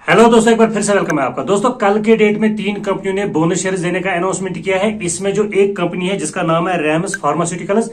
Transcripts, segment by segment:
Hello दोस्तों, एक बार फिर से वेलकम है आपका। दोस्तों, कल के डेट में तीन कंपनियों ने बोनस शेयर्स देने का अनाउंसमेंट किया है। इसमें जो एक कंपनी है जिसका नाम है रैम्स फार्मास्यूटिकल्स,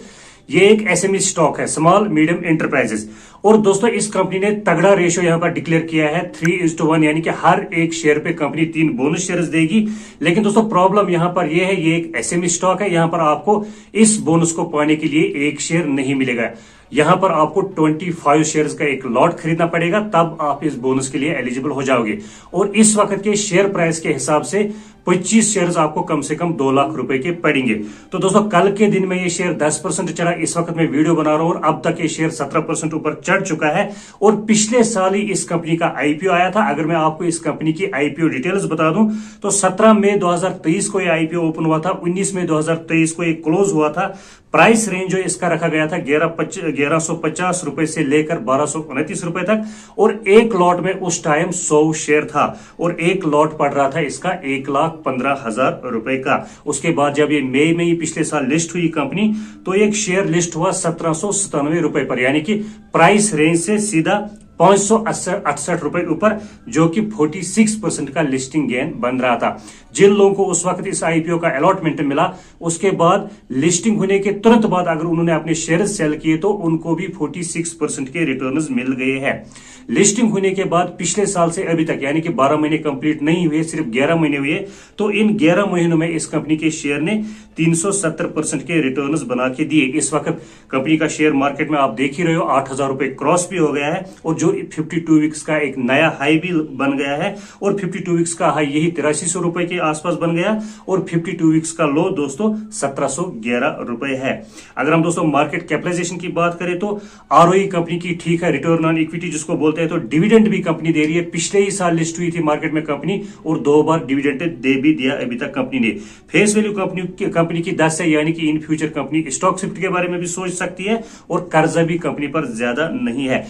ये एक एसएमई स्टॉक है, स्मॉल मीडियम एंटरप्राइजेस। और दोस्तों, इस कंपनी ने तगड़ा रेशियो यहां पर डिक्लेयर किया है 3:1, यानी कि हर एक शेयर पे कंपनी 3 बोनस शेयर्स देगी। लेकिन दोस्तों, प्रॉब्लम यहां पर यह है, ये एक एसएमई स्टॉक है, यहां पर आपको इस बोनस को पाने के लिए एक शेयर नहीं मिलेगा। यहां पर आपको 25 शेयर्स का एक लॉट खरीदना पड़ेगा, तब आप इस बोनस के लिए एलिजिबल हो जाओगे। और इस वक्त के शेयर प्राइस के हिसाब से 25 शेयर्स आपको कम से कम 2 लाख रुपए के पड़ेंगे। तो दोस्तों, कल के दिन में ये शेयर 10% चढ़ा। इस वक्त मैं वीडियो बना रहा हूं और अब तक ये शेयर 17% ऊपर चढ़ चुका है। और पिछले साल ही इस कंपनी का आईपीओ आया था। अगर मैं आपको इस कंपनी की आईपीओ डिटेल्स बता दूं तो 17 मई 2023 को ये आईपीओ ओपन हुआ था, 19 मई 2023 को ये क्लोज हुआ था। प्राइस रेंज जो इसका रखा गया था 1150 रुपए से लेकर 1229 रुपए तक। और एक लॉट में उस टाइम 100 शेयर था और एक लॉट पड़ रहा था इसका 1,15,000 रुपए का। उसके बाद जब ये मई में ही पिछले साल लिस्ट हुई कंपनी, तो एक शेयर लिस्ट हुआ 1797 रुपए पर, यानी कि प्राइस रेंज से सीधा 568 रुपए ऊपर, जो कि 46% का लिस्टिंग गेन बन रहा था। जिन लोगों को उस वक्त इस आईपीओ का अलॉटमेंट मिला, उसके बाद लिस्टिंग होने के तुरंत बाद अगर उन्होंने अपने शेयर सेल किए तो उनको भी 46% के रिटर्न्स मिल गए हैं। लिस्टिंग होने के बाद पिछले साल से अभी तक, यानी कि 12 महीने कंप्लीट नहीं हुए, सिर्फ 11 महीने हुए, तो इन 11 महीनों में इस कंपनी के शेयर ने 370% के रिटर्न्स बना के दिए। इस वक्त कंपनी का शेयर मार्केट में आप देख ही रहे हो, 8,000 रुपए क्रॉस भी हो गया है और जो 52 वीक्स का एक नया हाई भी बन गया है। और 52 वीक्स का हाई यही 8300 रुपए के आसपास बन गया और 52 वीक्स का लो दोस्तों 1711 रुपए है। अगर हम दोस्तों मार्केट कैपिटलाइजेशन की बात करें तो आरओई कंपनी की ठीक है, रिटर्न ऑन इक्विटी जिसको बोलते हैं, तो डिविडेंड भी कंपनी दे रही है। पिछले ही साल लिस्ट हुई थी मार्केट में कंपनी और 2 बार डिविडेंड दे भी दिया अभी तक कंपनी ने। फेस वैल्यू कंपनी की 10 है, यानी कि in future company stock shift के बारे में भी सोच सकती है और कर्जा भी कंपनी पर ज्यादा नहीं है।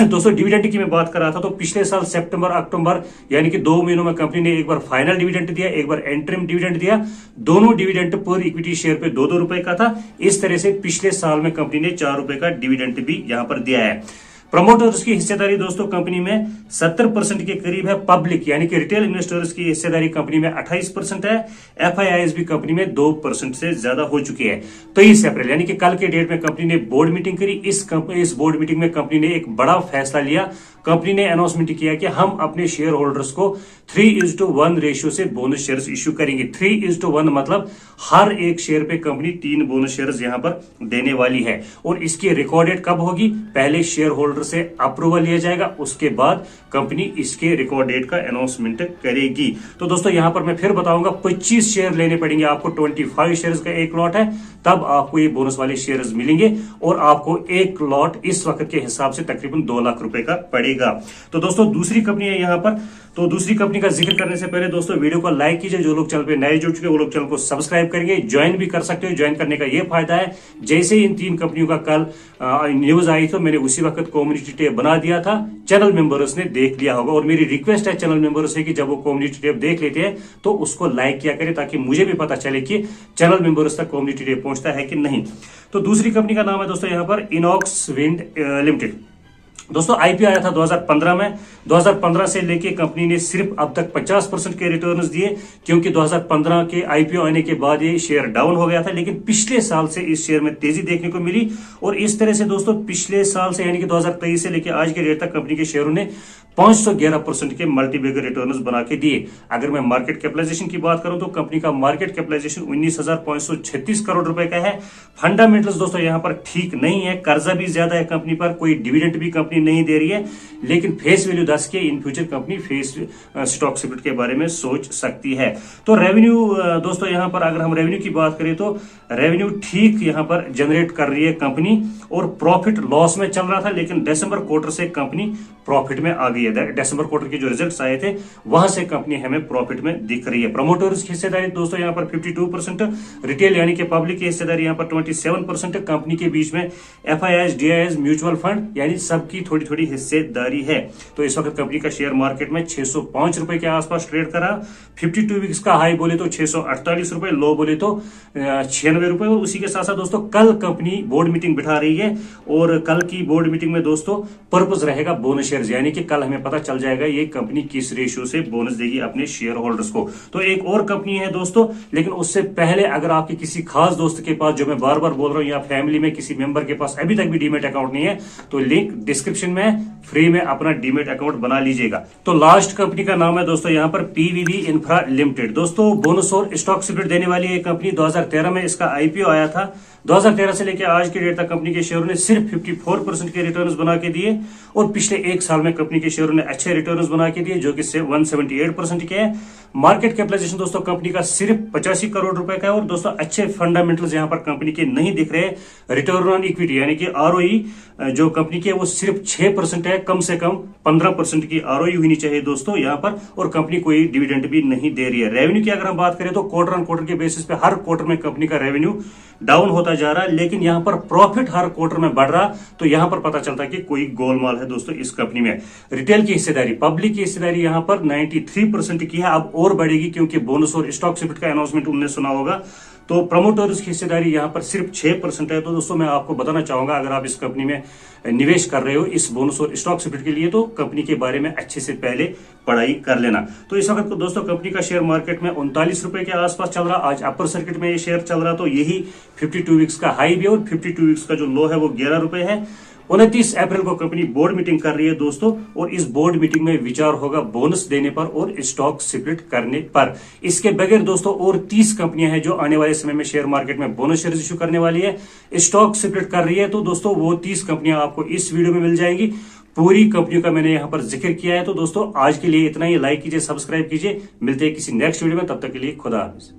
दोस्तों, डिविडेंड की मैं बात कर रहा था तो पिछले साल सितंबर अक्टूबर यानी कि 2 महीनों में कंपनी ने एक बार फाइनल डिविडेंड दिया, एक बार एंटरिम डिविडेंड दिया। दोनों डिविडेंड पर इक्विटी शेयर पे 2-2 रुपए का था। इस तरह से पिछले साल में कंपनी ने 4 रुपए का डिविडेंड भी यहां पर दिया है। प्रमोटर्स की हिस्सेदारी दोस्तों कंपनी में 70% के करीब है। पब्लिक यानी कि रिटेल इन्वेस्टर्स की हिस्सेदारी कंपनी में 28% है। एफआईआईज भी कंपनी में 2% से ज्यादा हो चुकी है। 23 अप्रैल यानी कि कल के डेट में कंपनी ने बोर्ड मीटिंग करी। इस बोर्ड मीटिंग में कंपनी ने एक बड़ा फैसला लिया। कंपनी ने अनाउंसमेंट किया कि हम अपने शेयर होल्डर्स को 3:1 रेशियो से बोनस शेयर्स इश्यू करेंगे। 3:1 मतलब हर एक शेयर पे कंपनी 3 बोनस शेयर्स यहां पर देने वाली है। और इसकी रिकॉर्ड डेट कब होगी? पहले शेयर होल्डर से अप्रूवल लिया जाएगा, उसके बाद कंपनी इसके रिकॉर्ड डेट का अनाउंसमेंट करेगी। तो दोस्तों, यहां पर मैं फिर बताऊंगा, 25 शेयर लेने पड़ेंगे आपको। 25 शेयर्स का एक लॉट है, तब आपको ये बोनस वाले शेयर्स मिलेंगे और आपको एक लॉट इस वक्त के हिसाब से तकरीबन 2 लाख रुपए का पड़ेगा। तो दोस्तों, दूसरी कंपनी है यहां पर। तो दूसरी कंपनी का जिक्र करने से पहले दोस्तों वीडियो को लाइक कीजिए। जो लोग चैनल पे नए जुड़ चुके हैं वो लोग चैनल को सब्सक्राइब करेंगे, ज्वाइन भी कर सकते हो। ज्वाइन करने का ये फायदा है, जैसे ही इन 3 कंपनियों का कल न्यूज आई तो मैंने उसी वक्त कम्युनिटी टैब बना दिया था। चैनल मेंबर्स ने देख लिया होगा और मेरी रिक्वेस्ट है चैनल मेंबर्स से कि जब वो कम्युनिटी टैब देख लेते हैं तो उसको लाइक किया करें, ताकि मुझे भी पता चले कि चैनल मेंबर्स तक कम्युनिटी टैब पहुंचता है कि नहीं। तो दूसरी कंपनी का नाम है दोस्तों यहां पर इनॉक्स विंड लिमिटेड। दोस्तों, आईपीओ आया था 2015 में। 2015 से लेके कंपनी ने सिर्फ अब तक 50% के रिटर्न्स दिए, क्योंकि 2015 के आईपीओ आने के बाद ये शेयर डाउन हो गया था। लेकिन पिछले साल से इस शेयर में तेजी देखने को मिली और इस तरह से दोस्तों पिछले साल से यानी कि 2023 से लेकर आज के डेट तक कंपनी के शेयरों ने 511% के मल्टीबैगर रिटर्न्स बना के दिए। अगर मैं मार्केट कैपिटलाइजेशन की बात करूं तो कंपनी का मार्केट कैपिटलाइजेशन 19,536 करोड़ रुपए का है। फंडामेंटल्स दोस्तों यहां पर ठीक नहीं है, कर्जा भी ज्यादा है कंपनी पर, कोई डिविडेंड भी कंपनी नहीं दे रही है। लेकिन फेस वैल्यू 10 के in future company face stock split के बारे में सोच सकती है। तो रेवेन्यू दोस्तों यहां पर अगर हम रेवेन्यू की बात करें तो रेवेन्यू ठीक यहां पर जनरेट कर रही है कंपनी और प्रॉफिट लॉस में चल रहा था, लेकिन दिसंबर क्वार्टर से कंपनी प्रॉफिट में आ गई है। दिसंबर क्वार्टर के जो रिजल्ट्स आए थे वहां से कंपनी हमें प्रॉफिट में दिख रही है। प्रमोटर्स की हिस्सेदारी दोस्तों यहां पर 52%, रिटेल यानी कि पब्लिक की हिस्सेदारी यहां पर 27%। कंपनी के बीच में एफआईआईज, डीआईआईज, म्यूचुअल फंड यानी सबकी थोड़ी थोड़ी हिस्सेदारी है। तो इस वक्त कंपनी का शेयर मार्केट में 605 रुपए के आसपास ट्रेड करा। 52 वीक्स का हाई बोले तो 648 रुपए, लो बोले तो 96 रुपए। और उसी के साथ साथ दोस्तों कल कंपनी बोर्ड मीटिंग बिठा रही है और कल की बोर्ड मीटिंग में दोस्तों पर्पस रहेगा बोनस शेयर्स, यानी कि कल हमें पता चल जाएगा ये कंपनी किस रेशियो से बोनस देगी अपने शेयर होल्डर्स को। तो एक और कंपनी है दोस्तों, लेकिन उससे पहले अगर आपके किसी खास दोस्त के पास, जो मैं बार बार बोल रहा हूं, या फैमिली में किसी मेंबर के पास अभी तक भी डीमेट अकाउंट नहीं है, तो लिंक डिस्क्रिप्शन में, फ्री में अपना डीमेट अकाउंट बना लीजिएगा। तो लास्ट कंपनी का नाम है दोस्तों यहाँ पर पीवीबी इंफ्रा लिमिटेड। दोस्तों बोनस और स्टॉक स्प्लिट देने वाली ये कंपनी 2013 में इसका आईपीओ आया था। 2013 से लेकर आज के डेट तक कंपनी के शेयरों ने सिर्फ 54% के रिटर्न्स बना के दिए, और पिछले एक साल में कंपनी के शेयरों ने अच्छे रिटर्न्स बना के दिए, जो कि 178% के है। मार्केट कैपिटलाइजेशन दोस्तों कंपनी का सिर्फ 85 करोड़ रुपए का है। और दोस्तों अच्छे फंडामेंटल्स यहां पर कंपनी के नहीं दिख रहे। रिटर्न ऑन इक्विटी यानी कि आरओई जो कंपनी की है वो सिर्फ 6% है, कम से कम 15% की आरओई होनी चाहिए दोस्तों यहां पर। और कंपनी कोई डिविडेंड भी नहीं दे रही है। रेवेन्यू की अगर हम बात करें तो क्वार्टर ऑन क्वार्टर के बेसिस पे हर क्वार्टर में कंपनी का रेवेन्यू डाउन होता जा रहा है, लेकिन यहां पर प्रॉफिट हर क्वार्टर में बढ़ रहा। तो यहां पर पता चलता है कि कोई गोलमाल है दोस्तों इस कंपनी में। रिटेल की हिस्सेदारी, पब्लिक की हिस्सेदारी यहां पर 93% की है, अब और बढ़ेगी क्योंकि बोनस और स्टॉक स्प्लिट का अनाउंसमेंट उन्होंने सुना होगा। तो प्रमोटर्स की हिस्सेदारी यहां पर सिर्फ 6% है। तो दोस्तों मैं आपको बताना चाहूंगा, अगर आप इस कंपनी में निवेश कर रहे हो इस बोनस और स्टॉक स्प्लिट के लिए, तो कंपनी के बारे में अच्छे से पहले पढ़ाई कर लेना। तो इस वक्त दोस्तों कंपनी का शेयर मार्केट में 39 रुपए के आसपास चल रहा। आज अपर सर्किट में ये शेयर चल रहा, तो यही 52 वीक्स का हाई भी है, और 52 वीक्स का जो लो है वो 11 रुपए है। 29 अप्रैल को कंपनी बोर्ड मीटिंग कर रही है दोस्तों, और इस बोर्ड मीटिंग में विचार होगा बोनस देने पर और स्टॉक स्प्लिट करने पर। इसके बगैर दोस्तों और 30 कंपनियां हैं जो आने वाले समय में शेयर मार्केट में बोनस शेयर इश्यू करने वाली है, स्टॉक स्प्लिट कर रही है। तो दोस्तों वो 30 कंपनियां आपको इस वीडियो में मिल जाएंगी। पूरी कंपनियों का मैंने यहां पर जिक्र किया है। तो दोस्तों आज के लिए इतना ही। लाइक कीजिए, सब्सक्राइब कीजिए। मिलते हैं किसी नेक्स्ट वीडियो में, तब तक के लिए खुदा हाफिज।